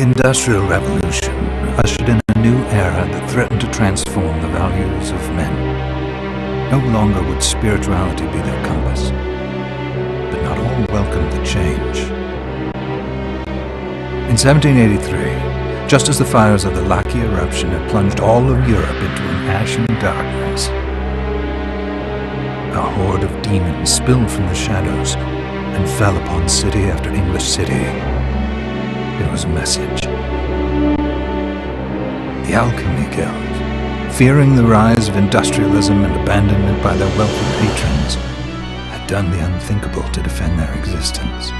Industrial Revolution ushered in a new era that threatened to transform the values of men. No longer would spirituality be their compass, but not all welcomed the change. In 1783, just as the fires of the Laki eruption had plunged all of Europe into an ashen darkness, a horde of demons spilled from the shadows and fell upon city after English city. It was a message. The Alchemy Guild, fearing the rise of industrialism and abandonment by their wealthy patrons, had done the unthinkable to defend their existence.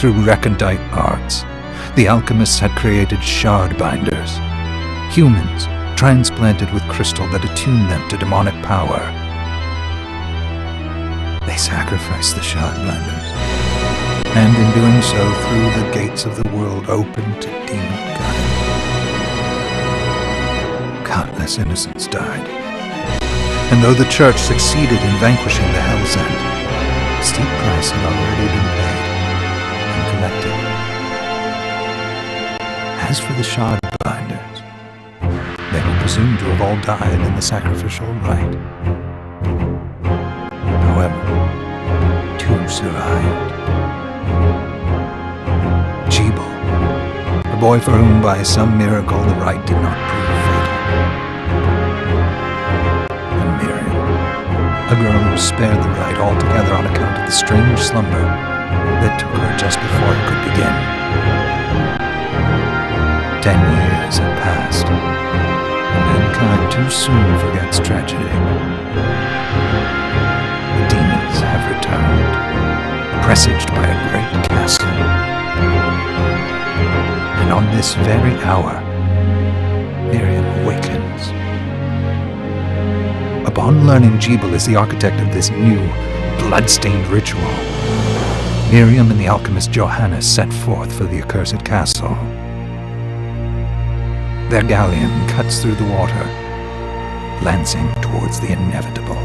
Through recondite arts, the alchemists had created shard binders, humans transplanted with crystal that attuned them to demonic power. They sacrificed the shard binders, and in doing so threw the gates of the world open to demon cunning. Countless innocents died, and though the Church succeeded in vanquishing the Hell's End, a steep price had already been paid and collected. As for the shard binders, they were presumed to have all died in the sacrificial rite. However, two survived. Jebel, a boy for whom by some miracle the rite did not prove fatal. And Miriam, a girl who was spared the rite altogether on account of the strange slumber that took her just before it could begin. 10 years have passed, and mankind too soon forgets tragedy. The demons have returned, presaged by a great castle. And on this very hour, Miriam awakens. Upon learning Jebel is the architect of this new, bloodstained ritual, Miriam and the alchemist Johannes set forth for the accursed castle. Their galleon cuts through the water, lancing towards the inevitable.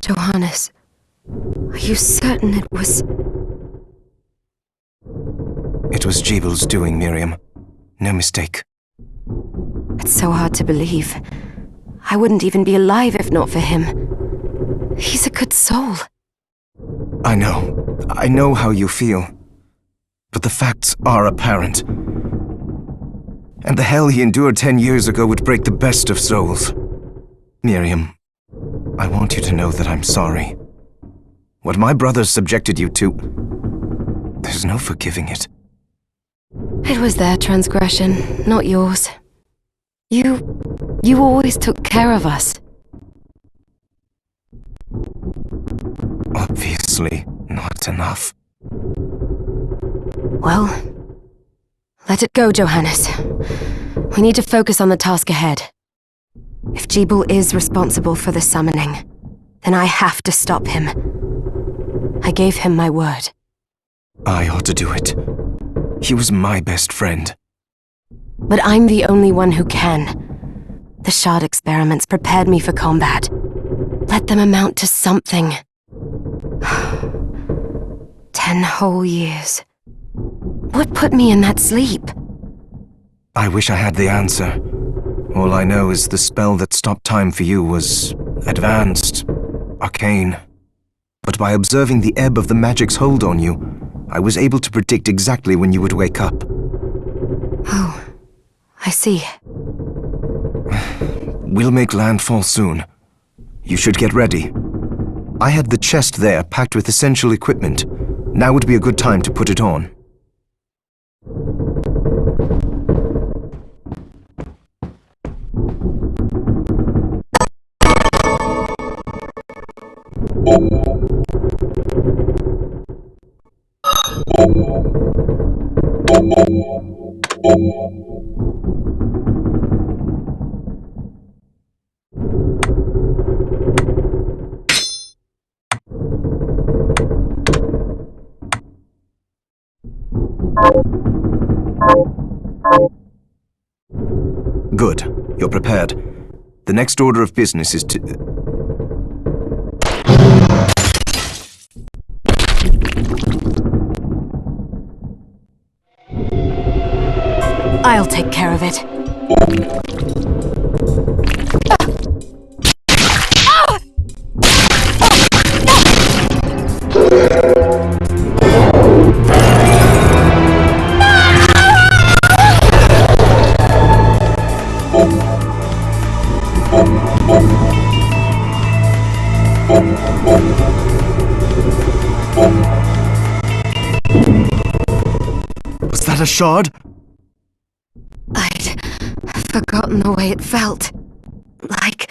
Johannes, are you certain it was... It was Jebel's doing, Miriam. No mistake. It's so hard to believe. I wouldn't even be alive if not for him. He's a good soul. I know how you feel. But the facts are apparent. And the hell he endured 10 years ago would break the best of souls. Miriam, I want you to know that I'm sorry. What my brothers subjected you to, there's no forgiving it. It was their transgression, not yours. You always took care of us. Obviously, not enough. Well, let it go, Johannes. We need to focus on the task ahead. If Jebel is responsible for the summoning, then I have to stop him. I gave him my word. I ought to do it. He was my best friend. But I'm the only one who can. The shard experiments prepared me for combat. Let them amount to something. 10 whole years. What put me in that sleep? I wish I had the answer. All I know is the spell that stopped time for you was advanced, arcane. But by observing the ebb of the magic's hold on you, I was able to predict exactly when you would wake up. Oh, I see. We'll make landfall soon. You should get ready. I had the chest there packed with essential equipment. Now would be a good time to put it on. Good. You're prepared. The next order of business is to... I'll take care of it. Was that a shard? I'd forgotten the way it felt. Like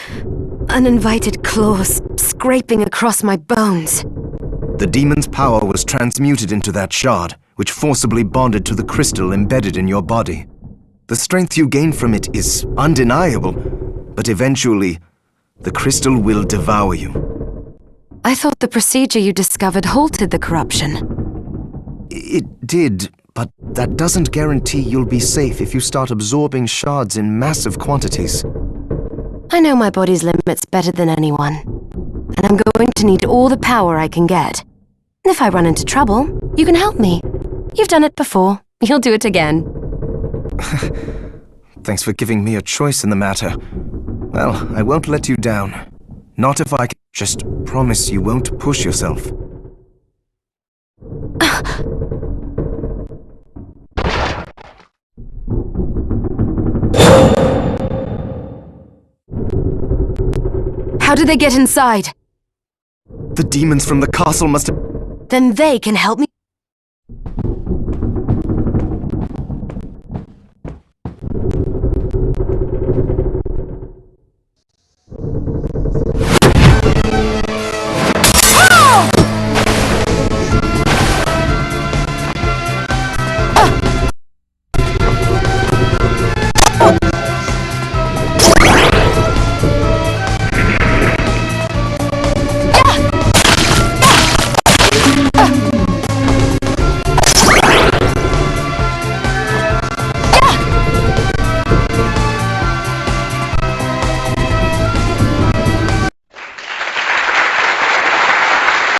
uninvited claws scraping across my bones. The demon's power was transmuted into that shard, which forcibly bonded to the crystal embedded in your body. The strength you gain from it is undeniable, but eventually, the crystal will devour you. I thought the procedure you discovered halted the corruption. It did, but that doesn't guarantee you'll be safe if you start absorbing shards in massive quantities. I know my body's limits better than anyone, and I'm going to need all the power I can get. If I run into trouble, you can help me. You've done it before. You'll do it again. Thanks for giving me a choice in the matter. Well, I won't let you down. Not if I can. Just promise you won't push yourself. How did they get inside? The demons from the castle must have... Then they can help me.